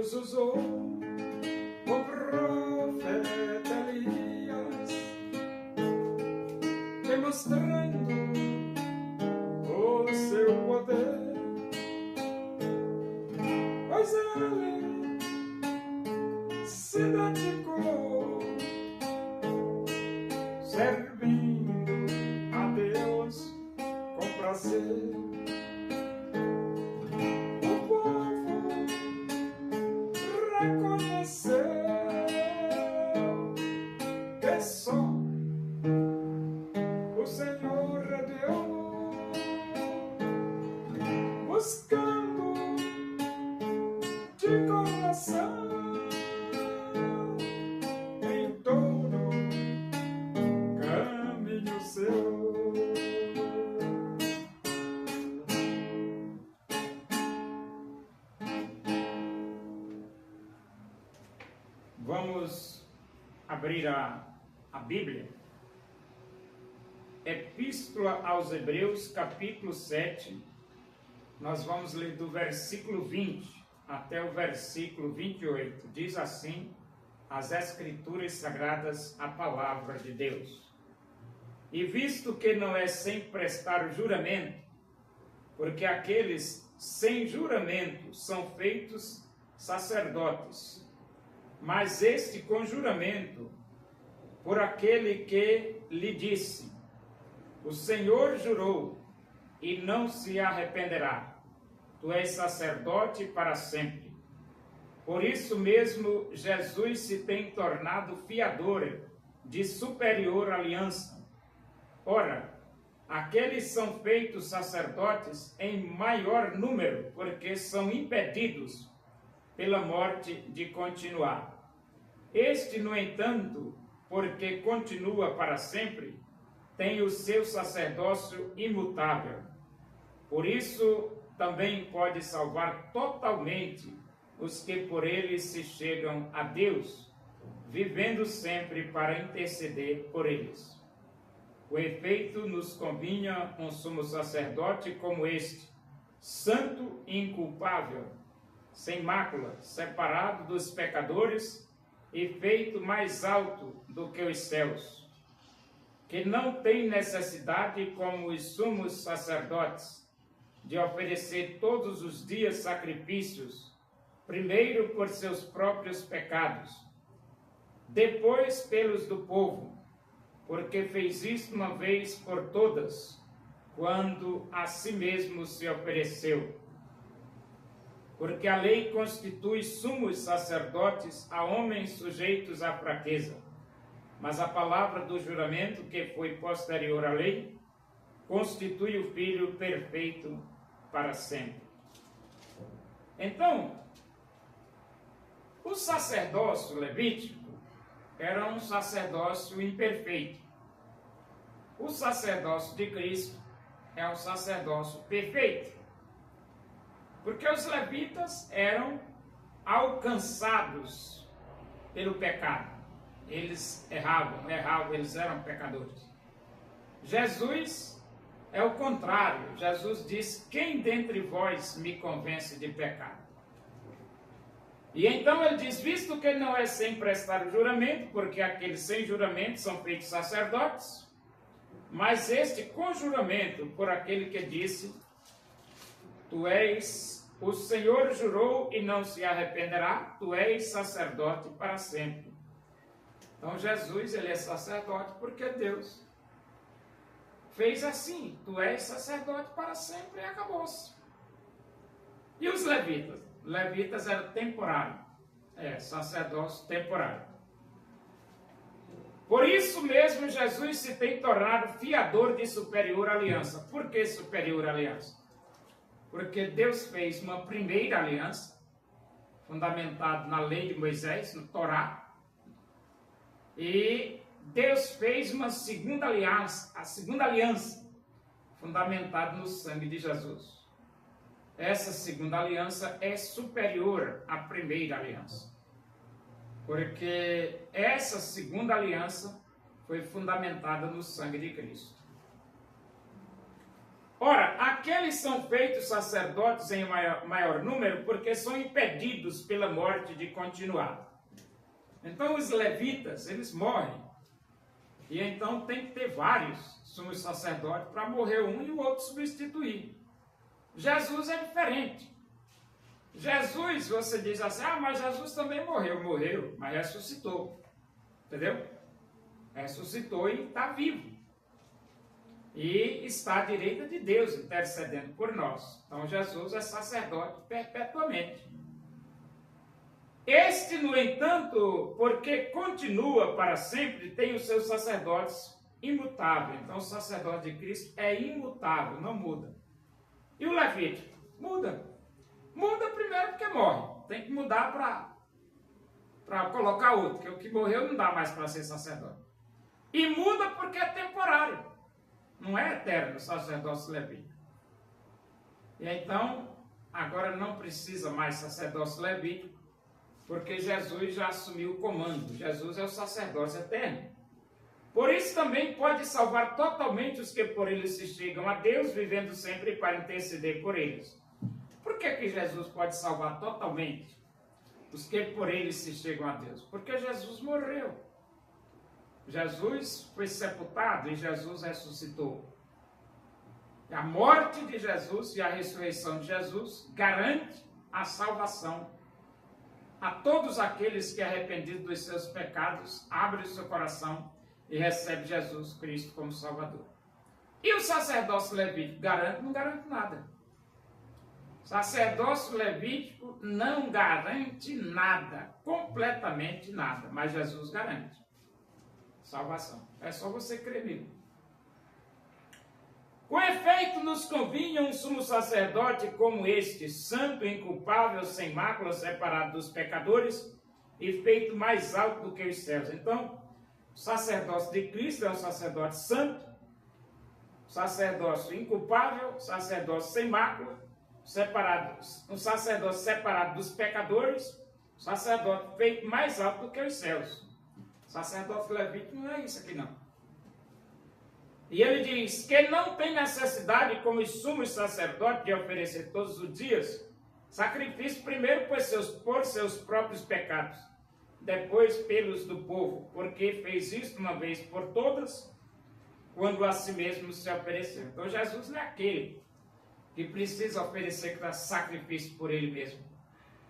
Deus usou o profeta Elias, demonstrando o seu poder, pois ele se dedicou servindo a Deus com prazer. O povo reconheceu que só o Senhor é Deus, buscando de coração em todo caminho seu. Vamos abrir a Bíblia. Epístola aos Hebreus, capítulo 7. Nós vamos ler do versículo 20 até o versículo 28. Diz assim as Escrituras Sagradas, a palavra de Deus. E visto que não é sem prestar o juramento, porque aqueles sem juramento são feitos sacerdotes, mas este com juramento, por aquele que lhe disse: o Senhor jurou e não se arrependerá, tu és sacerdote para sempre. Por isso mesmo Jesus se tem tornado fiador de superior aliança. Ora, aqueles são feitos sacerdotes em maior número, porque são impedidos pela morte de continuar. Este, no entanto, porque continua para sempre, tem o seu sacerdócio imutável. Por isso, também pode salvar totalmente os que por ele se chegam a Deus, vivendo sempre para interceder por eles. Com efeito, nos convinha um sumo sacerdote como este, santo e inculpável, sem mácula, separado dos pecadores e feito mais alto do que os céus, que não tem necessidade, como os sumos sacerdotes, de oferecer todos os dias sacrifícios, primeiro por seus próprios pecados, depois pelos do povo, porque fez isto uma vez por todas, quando a si mesmo se ofereceu. Porque a lei constitui sumos sacerdotes a homens sujeitos à fraqueza, mas a palavra do juramento, que foi posterior à lei, constitui o Filho perfeito para sempre. Então, o sacerdócio levítico era um sacerdócio imperfeito. O sacerdócio de Cristo é um sacerdócio perfeito. Porque os levitas eram alcançados pelo pecado. Eles erravam, eles eram pecadores. Jesus é o contrário. Jesus diz: quem dentre vós me convence de pecado? E então ele diz: visto que não é sem prestar o juramento, porque aqueles sem juramento são feitos sacerdotes, mas este com juramento, por aquele que disse: tu és, o Senhor jurou e não se arrependerá, tu és sacerdote para sempre. Então Jesus, ele é sacerdote porque Deus fez assim: tu és sacerdote para sempre, e acabou-se. E os levitas? Levitas eram temporários, sacerdócio temporário. Por isso mesmo Jesus se tem tornado fiador de superior aliança. Por que superior aliança? Porque Deus fez uma primeira aliança, fundamentada na lei de Moisés, no Torá, e Deus fez uma segunda aliança, a segunda aliança, fundamentada no sangue de Jesus. Essa segunda aliança é superior à primeira aliança, porque essa segunda aliança foi fundamentada no sangue de Cristo. Ora, aqueles são feitos sacerdotes em maior número porque são impedidos pela morte de continuar. Então os levitas, eles morrem. E então tem que ter vários sumos sacerdotes para morrer um e o outro substituir. Jesus é diferente. Jesus, você diz assim, mas Jesus também morreu, mas ressuscitou. Entendeu? Ressuscitou e está vivo. E está à direita de Deus, intercedendo por nós. Então Jesus é sacerdote perpetuamente. Este, no entanto, porque continua para sempre, tem os seus sacerdotes imutáveis. Então o sacerdote de Cristo é imutável, não muda. E o Levítico? Muda. Muda primeiro porque morre. Tem que mudar para colocar outro, porque o que morreu não dá mais para ser sacerdote. E muda porque é temporário. Não é eterno o sacerdócio levítico. E então, agora não precisa mais sacerdócio levítico, porque Jesus já assumiu o comando. Jesus é o sacerdócio eterno. Por isso também pode salvar totalmente os que por ele se chegam a Deus, vivendo sempre para interceder por eles. Por que Jesus pode salvar totalmente os que por ele se chegam a Deus? Porque Jesus morreu. Jesus foi sepultado e Jesus ressuscitou. A morte de Jesus e a ressurreição de Jesus garante a salvação a todos aqueles que, arrependidos dos seus pecados, abrem o seu coração e recebem Jesus Cristo como Salvador. E o sacerdócio levítico garante? Não garante nada. O sacerdócio levítico não garante nada, completamente nada, mas Jesus garante salvação. É só você crer nele. Com efeito, nos convinha um sumo sacerdote como este, santo, inculpável, sem mácula, separado dos pecadores e feito mais alto do que os céus. Então, o sacerdócio de Cristo é um sacerdote santo, sacerdócio inculpável, sacerdócio sem mácula, separado, um sacerdócio separado dos pecadores, sacerdote feito mais alto do que os céus. Sacerdote levítico não é isso aqui não. E ele diz que não tem necessidade, como os sumos sacerdotes, de oferecer todos os dias sacrifício, primeiro por seus próprios pecados, depois pelos do povo, porque fez isso uma vez por todas, quando a si mesmo se ofereceu. Então Jesus não é aquele que precisa oferecer sacrifício por ele mesmo.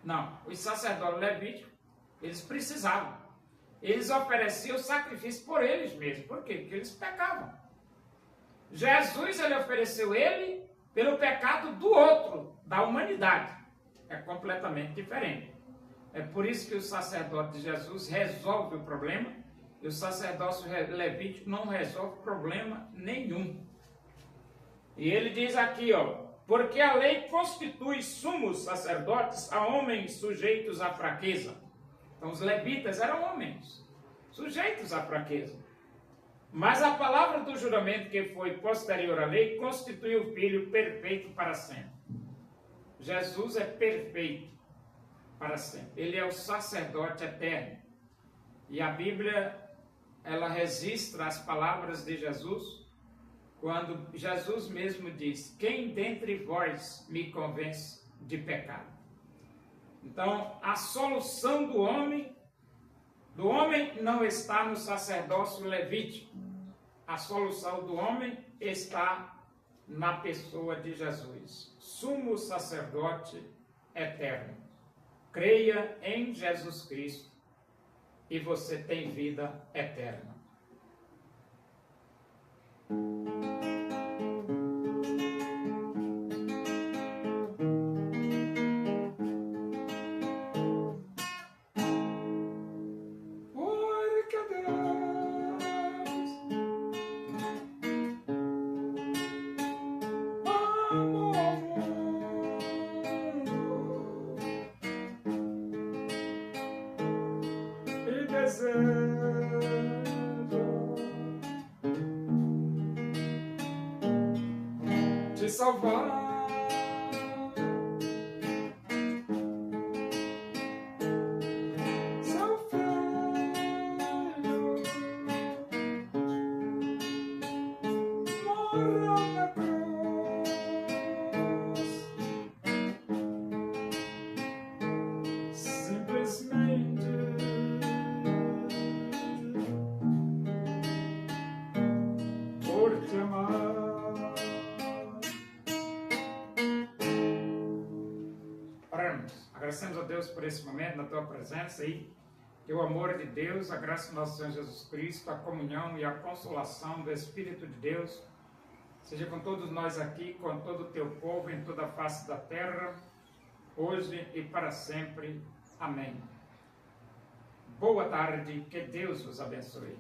Não, os sacerdotes levíticos, eles precisavam. Eles ofereciam sacrifício por eles mesmos. Por quê? Porque eles pecavam. Jesus, ele ofereceu ele pelo pecado do outro, da humanidade. É completamente diferente. É por isso que o sacerdote de Jesus resolve o problema e o sacerdócio levítico não resolve problema nenhum. E ele diz aqui, porque a lei constitui sumos sacerdotes a homens sujeitos à fraqueza. Então os levitas eram homens sujeitos à fraqueza. Mas a palavra do juramento que foi posterior à lei constitui o Filho perfeito para sempre. Jesus é perfeito para sempre. Ele é o sacerdote eterno. E a Bíblia, ela registra as palavras de Jesus quando Jesus mesmo diz: quem dentre vós me convence de pecado? Então, a solução do homem não está no sacerdócio levítico. A solução do homem está na pessoa de Jesus, sumo sacerdote eterno. Creia em Jesus Cristo e você tem vida eterna. Te salvar. Seu filho morreu na cruz. Agradecemos a Deus por esse momento, na tua presença e que o amor de Deus, a graça do nosso Senhor Jesus Cristo, a comunhão e a consolação do Espírito de Deus seja com todos nós aqui, com todo o teu povo em toda a face da terra, hoje e para sempre. Amém. Boa tarde, que Deus vos abençoe.